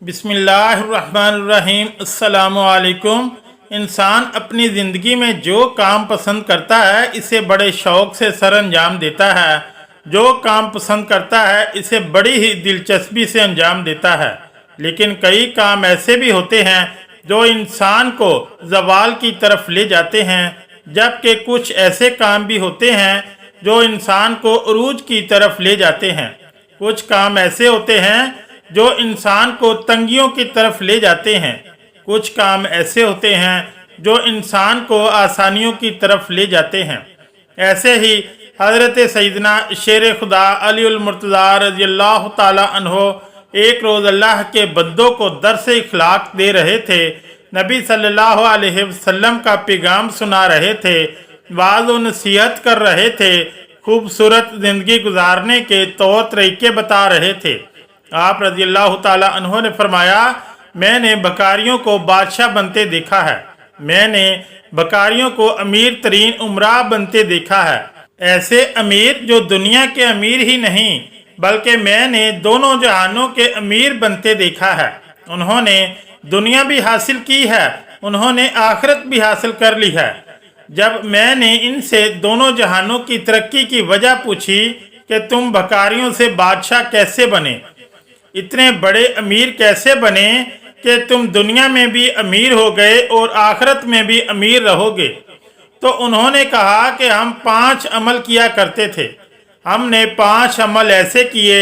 बिस्मिल्लाहिर्रहमानिर्रहीम। अस्सलामुअलैकुम। इंसान अपनी ज़िंदगी में जो काम पसंद करता है इसे बड़े शौक़ से सर अंजाम देता है। जो काम पसंद करता है इसे बड़ी ही दिलचस्पी से अंजाम देता है। लेकिन कई काम ऐसे भी होते हैं जो इंसान को ज़वाल की तरफ ले जाते हैं, जबकि कुछ ऐसे काम भी होते हैं जो इंसान को उरूज की तरफ ले जाते हैं। कुछ काम ऐसे होते हैं जो इंसान को तंगियों की तरफ ले जाते हैं। कुछ काम ऐसे होते हैं जो इंसान को आसानियों की तरफ ले जाते हैं। ऐसे ही हज़रत सैयदना शेर खुदा अली मुर्तज़ा रज़ियल्लाहु ताला अन्हो एक रोज़ अल्लाह के बंदों को दर्स इखलाक दे रहे थे, नबी सल्लल्लाहु अलैहि वसल्लम का पैगाम सुना रहे थे, वाज़ व नसीहत कर रहे थे, खूबसूरत ज़िंदगी गुजारने के तौर तरीके बता रहे थे। आप रज़ियल्लाहु ताला अन्हो ने फरमाया, मैंने बकारियों को बादशाह बनते देखा है, मैंने बकारियों को अमीर तरीन उमरा बनते देखा है। ऐसे अमीर जो दुनिया के अमीर ही नहीं बल्कि मैंने दोनों जहानों के अमीर बनते देखा है। उन्होंने दुनिया भी हासिल की है, उन्होंने आखिरत भी हासिल कर ली है। जब मैंने इनसे दोनों जहानों की तरक्की की वजह पूछी कि तुम बकारियों से बादशाह कैसे बने, इतने बड़े अमीर कैसे बने कि तुम दुनिया में भी अमीर हो गए और आखिरत में भी अमीर रहोगे, तो उन्होंने कहा कि हम 5 अमल किया करते थे। हमने 5 अमल ऐसे किए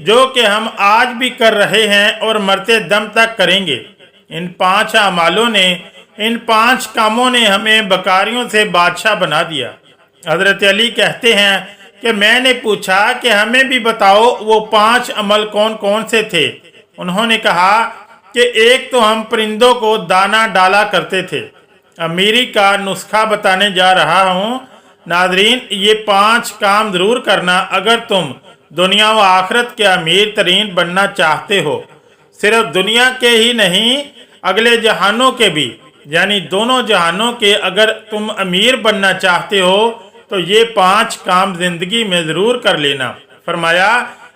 जो कि हम आज भी कर रहे हैं और मरते दम तक करेंगे। इन 5 अमालों ने, इन 5 कामों ने हमें बकारियों से बादशाह बना दिया। हज़रत अली कहते हैं कि मैंने पूछा कि हमें भी बताओ वो 5 अमल कौन कौन से थे। उन्होंने कहा कि एक तो हम परिंदों को दाना डाला करते थे। अमीरी का नुस्खा बताने जा रहा हूँ नाजरीन, ये 5 काम ज़रूर करना अगर तुम दुनिया व आखिरत के अमीर तरीन बनना चाहते हो। सिर्फ दुनिया के ही नहीं, अगले जहानों के भी, यानी दोनों जहानों के अगर तुम अमीर बनना चाहते हो तो ये 5 काम ज़िंदगी में ज़रूर कर लेना। फरमाया,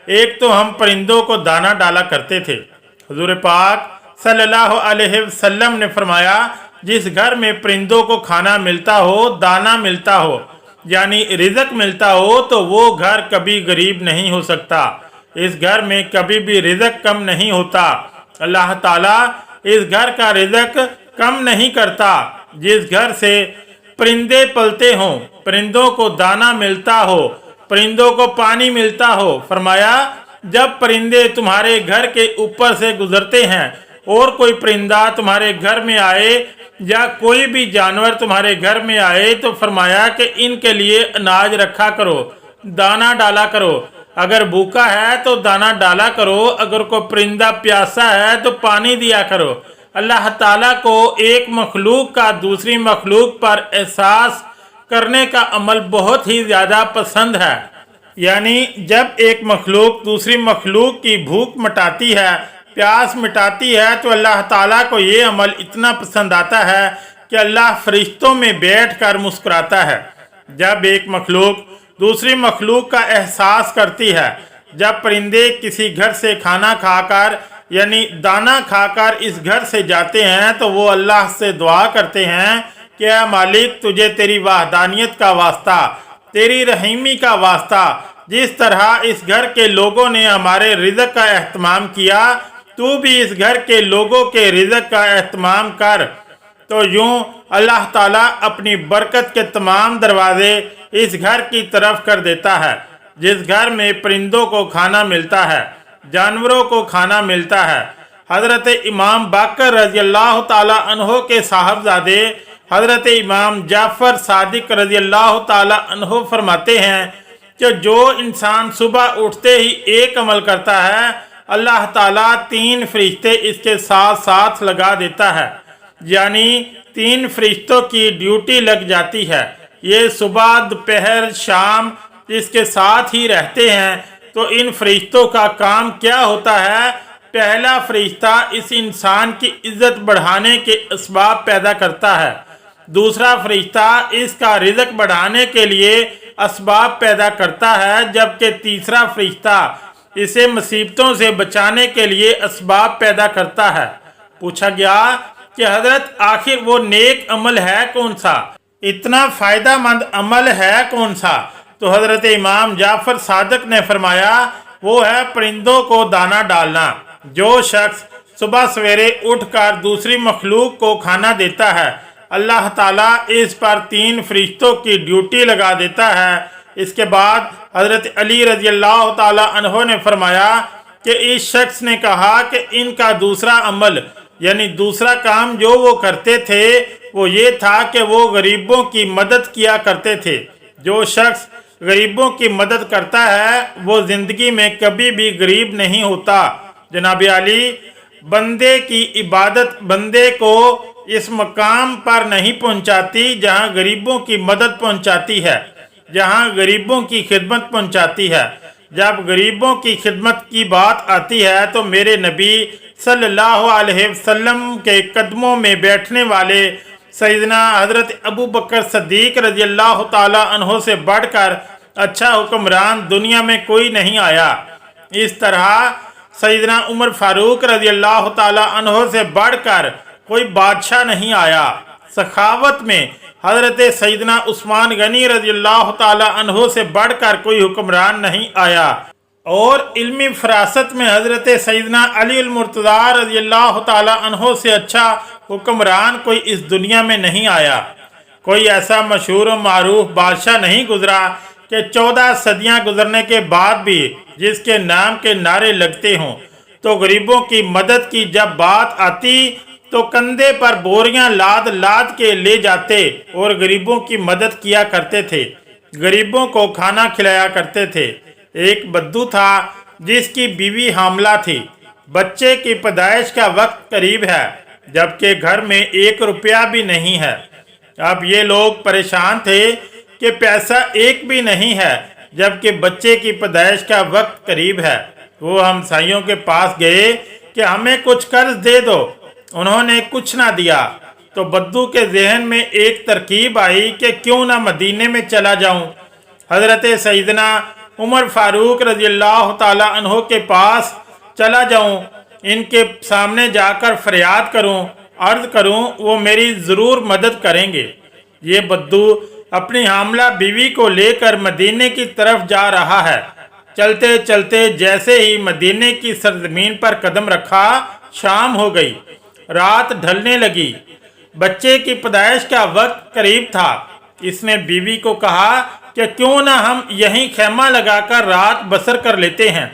एक तो हम परिंदों को दाना डाला करते थे। हुज़ूर पाक सल्लल्लाहु अलैहि वसल्लम ने फरमाया, जिस घर में परिंदों को खाना मिलता हो, दाना मिलता हो, यानी रिज़्क मिलता हो, तो वो घर कभी गरीब नहीं हो सकता। इस घर में कभी भी रिज़्क कम नहीं होता। अल्लाह ताला इस घर का रिज़्क कम नहीं करता। जिस घर से परिंदे पलते हों, परिंदों को दाना मिलता हो, परिंदों को पानी मिलता हो, फरमाया जब परिंदे तुम्हारे घर के ऊपर से गुजरते हैं और कोई परिंदा तुम्हारे घर में आए या कोई भी जानवर तुम्हारे घर में आए तो फरमाया कि इनके लिए अनाज रखा करो, दाना डाला करो। अगर भूखा है तो दाना डाला करो, अगर कोई परिंदा प्यासा है तो पानी दिया करो। अल्लाह ताला को एक मखलूक का दूसरी मखलूक पर एहसास करने का अमल बहुत ही ज़्यादा पसंद है। यानी जब एक मखलूक दूसरी मखलूक की भूख मिटाती है, प्यास मिटाती है, तो अल्लाह ताला को ये अमल इतना पसंद आता है कि अल्लाह फरिश्तों में बैठकर मुस्कुराता है। जब एक मखलूक दूसरी मखलूक का एहसास करती है, जब परिंदे किसी घर से खाना खाकर यानी दाना खाकर इस घर से जाते हैं तो वो अल्लाह से दुआ करते हैं कि या मालिक, तुझे तेरी वहदानियत का वास्ता, तेरी रहीमी का वास्ता, जिस तरह इस घर के लोगों ने हमारे रिज़्क का एहतमाम किया, तू भी इस घर के लोगों के रिज़्क का एहतमाम कर। तो यूँ अल्लाह ताला अपनी बरकत के तमाम दरवाज़े इस घर की तरफ कर देता है। जिस घर में परिंदों को खाना मिलता है, जानवरों को खाना मिलता है। हज़रत इमाम बाकर रज़ियल्लाहु ताला अन्हो के साहबजादे हज़रत इमाम जाफ़र सादिक रज़ियल्लाहु ताला अन्हो फरमाते हैं कि जो इंसान सुबह उठते ही एक अमल करता है, अल्लाह ताला 3 फरिश्ते इसके साथ साथ लगा देता है। यानी 3 फरिश्तों की ड्यूटी लग जाती है। ये सुबह दोपहर शाम इसके साथ ही रहते हैं। तो इन फरिश्तों का काम क्या होता है? पहला फरिश्ता इस इंसान की इज्जत बढ़ाने के असबाब पैदा करता है। दूसरा फरिश्ता इसका रिज़्क बढ़ाने के लिए असबाब पैदा करता है, जबकि तीसरा फरिश्ता इसे मुसीबतों से बचाने के लिए असबाब पैदा करता है। पूछा गया कि हजरत आखिर वो नेक अमल है कौन सा, इतना फ़ायदेमंद अमल है कौन सा? तो हजरत इमाम जाफ़र सादिक ने फरमाया वो है परिंदों को दाना डालना। जो शख्स सुबह सवेरे उठकर दूसरी मखलूक को खाना देता है, अल्लाह ताला इस पर 3 फरिश्तों की ड्यूटी लगा देता है। इसके बाद हज़रत अली रज़ी अल्लाह ताला अन्हो ने फरमाया कि इस शख्स ने कहा कि इनका दूसरा अमल यानी दूसरा काम जो वो करते थे वो ये था कि वो गरीबों की मदद किया करते थे। जो शख्स गरीबों की मदद करता है वो ज़िंदगी में कभी भी गरीब नहीं होता। जनाब अली, बंदे की इबादत बंदे को इस मकाम पर नहीं पहुंचाती जहां गरीबों की मदद पहुंचाती है, जहां गरीबों की खिदमत पहुंचाती है। जब गरीबों की खिदमत की बात आती है तो मेरे नबी सल्लल्लाहु अलैहि वसल्लम के कदमों में बैठने वाले सैयदना हज़रत अबू बकर सद्दीक रज़ी अल्लाह ताला अन्हो से बढ़कर अच्छा हुक्मरान दुनिया में कोई नहीं आया। इस तरह सैयदना उमर फारूक रज़ी अल्लाह ताला अन्हो से बढ़कर कोई बादशाह नहीं आया। सखावत में हज़रत सैयदना उस्मान गनी रज़ी अल्लाह ताला अन्हो से बढ़कर कोई हुक्मरान नहीं आया। और इल्मी फरासत में हज़रत सैयदना अली अल मुर्तज़ा रज़ी अल्लाह ताला अन्हो से अच्छा हुक्मरान कोई इस दुनिया में नहीं आया। कोई ऐसा मशहूर और मारूफ बादशाह नहीं गुजरा कि 14 सदियां गुजरने के बाद भी जिसके नाम के नारे लगते हों। तो गरीबों की मदद की जब बात आती तो कंधे पर बोरियां लाद लाद के ले जाते और गरीबों की मदद किया करते थे, गरीबों को खाना खिलाया करते थे। एक बद्दू था जिसकी बीवी हामला थी, बच्चे की पैदाइश का वक्त करीब है, जबकि घर में 1 रुपया भी नहीं है। अब ये लोग परेशान थे कि पैसा एक भी नहीं है, जबकि बच्चे की पैदाइश का वक्त करीब है। वो हमसाइयों के पास गए कि हमें कुछ कर्ज दे दो। उन्होंने कुछ ना दिया तो बद्दू के जहन में एक तरकीब आई कि क्यों ना मदीने में चला जाऊं, हज़रत सैयदना उमर फारूक रज़ी अल्लाह ताला अन्हो के पास चला जाऊं, इनके सामने जाकर फरियाद करूं, अर्ज करूं, वो मेरी ज़रूर मदद करेंगे। ये बद्दू अपनी हामला बीवी को लेकर मदीने की तरफ जा रहा है। चलते चलते जैसे ही मदीने की सरजमीन पर कदम रखा, शाम हो गई, रात ढलने लगी, बच्चे की पैदाइश का वक्त करीब था। इसने बीवी को कहा कि क्यों ना हम यहीं खैमा लगाकर रात बसर कर लेते हैं,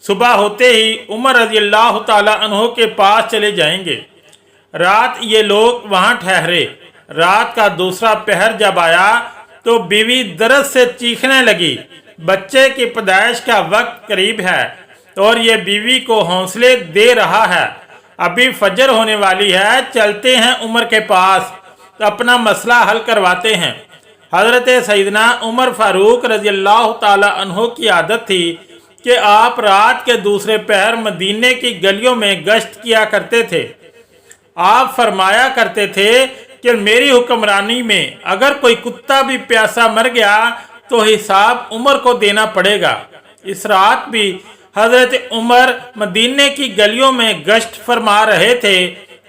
सुबह होते ही उमर रज़ी अल्लाह ताला अन्हो के पास चले जाएंगे। रात ये लोग वहाँ ठहरे। रात का दूसरा पहर जब आया तो बीवी दर्द से चीखने लगी। बच्चे की पैदाइश का वक्त करीब है और ये बीवी को हौसले दे रहा है। अभी फजर होने वाली है, चलते हैं उमर के पास, अपना मसला हल करवाते हैं। हज़रत सैयदना उमर फारूक रज़ी अल्लाह ताला अन्हो की आदत थी कि आप रात के दूसरे पहर मदीने की गलियों में गश्त किया करते थे। आप फरमाया करते थे कि मेरी हुक्मरानी में अगर कोई कुत्ता भी प्यासा मर गया तो हिसाब उमर को देना पड़ेगा। इस रात भी हज़रत उमर मदीने की गलियों में गश्त फरमा रहे थे।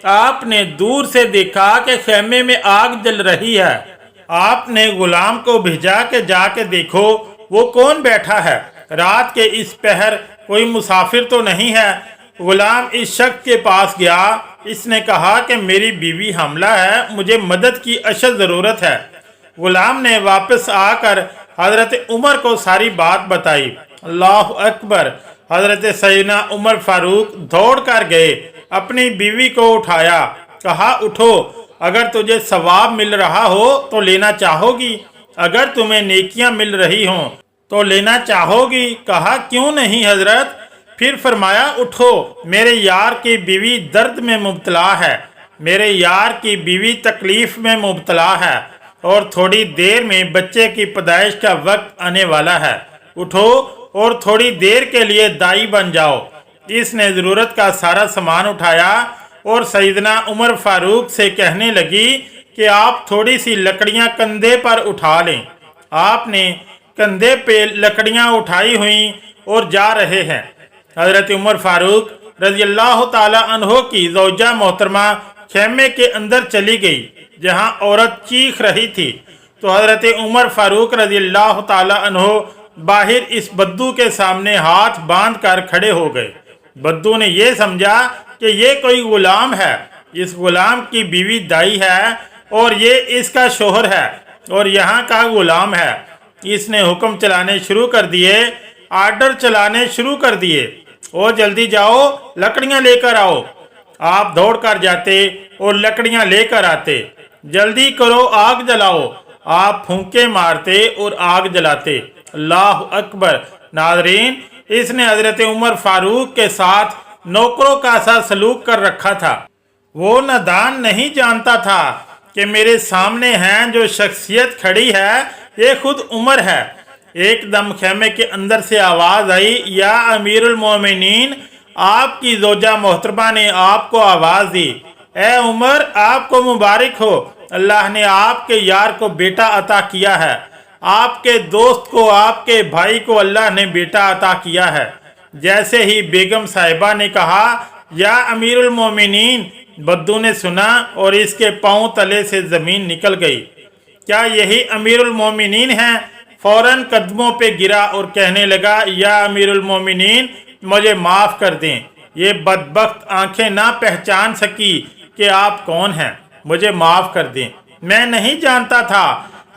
आपने दूर से देखा कि खेमे में आग जल रही है। आपने गुलाम को भेजा कि जाके देखो वो कौन बैठा है। रात के इस पहर कोई मुसाफिर तो नहीं है। गुलाम इस शख्स के पास गया। इसने कहा कि मेरी बीवी हमला है, मुझे मदद की अशद ज़रूरत है। गुलाम ने वापस आकर हज़रत उमर को सारी बात बताई। अल्लाह अकबर। हज़रत सैयदना उमर फारूक दौड़ कर गए, अपनी बीवी को उठाया, कहा उठो, अगर तुझे सवाब मिल रहा हो तो लेना चाहोगी, अगर तुम्हें नेकियां मिल रही हों तो लेना चाहोगी। कहा क्यों नहीं हजरत। फिर फरमाया उठो, मेरे यार की बीवी दर्द में मुब्तला है, मेरे यार की बीवी तकलीफ में मुब्तला है और थोड़ी देर में बच्चे की पैदाइश का वक्त आने वाला है। उठो और थोड़ी देर के लिए दाई बन जाओ। इसने ज़रूरत का सारा सामान उठाया और सैयदना उमर फारूक से कहने लगी कि आप थोड़ी सी लकड़ियां कंधे पर उठा लें। आपने कंधे पे लकड़ियां उठाई हुई और जा रहे हैं। हज़रत उमर फारूक रज़ी अल्लाह ताला अन्हो की ज़ौजा मोहतरमा खेमे के अंदर चली गई जहां औरत चीख रही थी, तो हज़रत उमर फारूक रज़ी अल्लाह ताला अन्हो बाहर इस बद्दू के सामने हाथ बांध कर खड़े हो गए। बद्दू ने यह समझा कि ये कोई गुलाम है, इस गुलाम की बीवी दाई है और ये इसका शोहर है और यहाँ का गुलाम है। इसने हुक्म चलाने शुरू कर दिए, आर्डर चलाने शुरू कर दिए, ओ जल्दी जाओ लकड़ियाँ लेकर आओ। आप दौड़ कर जाते और लकड़ियाँ लेकर आते। जल्दी करो आग जलाओ। आप फूंके मारते और आग जलाते। अल्लाह अकबर। नाज़रीन, इसने हज़रत उमर फारूक के साथ नौकरों का सा सलूक कर रखा था। वो नादान नहीं जानता था कि मेरे सामने हैं जो शख्सियत खड़ी है ये खुद उमर है। एकदम खेमे के अंदर से आवाज़ आई, या अमीरुल मोमिनीन, आपकी ज़ौजा मोहतरमा ने आपको आवाज़ दी। ए उमर, आपको मुबारक हो, अल्लाह ने आपके यार को बेटा अता किया है, आपके दोस्त को, आपके भाई को अल्लाह ने बेटा अता किया है। जैसे ही बेगम साहिबा ने कहा या अमीरुल मोमिनीन, बद्दू ने सुना और इसके पांव तले से ज़मीन निकल गई। क्या यही अमीरुल मोमिनीन है? फौरन कदमों पे गिरा और कहने लगा, या अमीरुल मोमिनीन, मुझे माफ़ कर दें। ये बदबख्त आंखें ना पहचान सकी कि आप कौन हैं, मुझे माफ़ कर दें, मैं नहीं जानता था।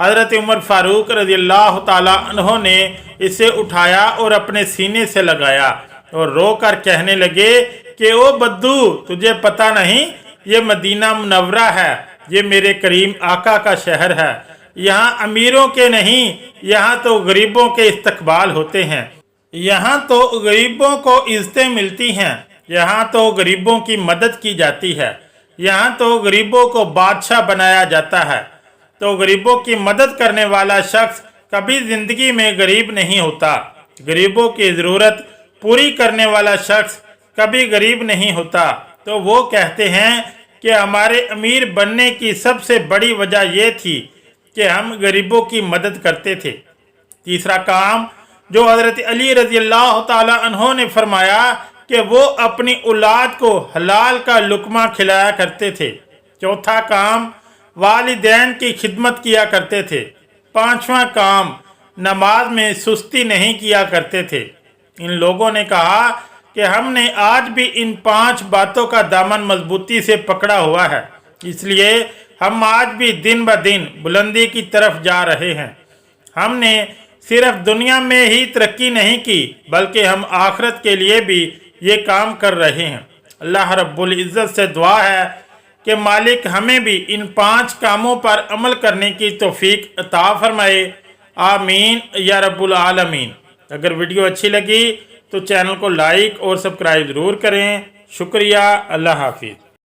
हज़रत उमर फारूक रज़ी अल्लाह ताला अन्हो ने इसे उठाया और अपने सीने से लगाया और रो कर कहने लगे कि ओ बद्दू, तुझे पता नहीं ये मदीना मुनव्वरा है, ये मेरे करीम आका का शहर है। यहाँ अमीरों के नहीं, यहाँ तो गरीबों के इस्तकबाल होते हैं, यहाँ तो गरीबों को इज़्ज़तें मिलती हैं, यहाँ तो गरीबों की मदद की जाती है, यहाँ तो गरीबों को बादशाह बनाया जाता है। तो गरीबों की मदद करने वाला शख्स कभी ज़िंदगी में गरीब नहीं होता। गरीबों की ज़रूरत पूरी करने वाला शख्स कभी गरीब नहीं होता। तो वो कहते हैं कि हमारे अमीर बनने की सबसे बड़ी वजह यह थी कि हम गरीबों की मदद करते थे। तीसरा काम जो हज़रत अली रज़ी अल्लाह ताला अन्हो ने फरमाया कि वो अपनी औलाद को हलाल का लुकमा खिलाया करते थे। चौथा काम वालिदैन की खिदमत किया करते थे। पांचवा काम नमाज में सुस्ती नहीं किया करते थे। इन लोगों ने कहा कि हमने आज भी इन 5 बातों का दामन मजबूती से पकड़ा हुआ है, इसलिए हम आज भी दिन ब दिन बुलंदी की तरफ जा रहे हैं। हमने सिर्फ दुनिया में ही तरक्की नहीं की बल्कि हम आखिरत के लिए भी ये काम कर रहे हैं। अल्लाह रब्बुल इज़्ज़त से दुआ है कि मालिक हमें भी इन 5 कामों पर अमल करने की तौफीक अता फरमाए। आमीन या रब्बुल आलमीन। अगर वीडियो अच्छी लगी तो चैनल को लाइक और सब्सक्राइब ज़रूर करें। शुक्रिया। अल्लाह हाफिज़।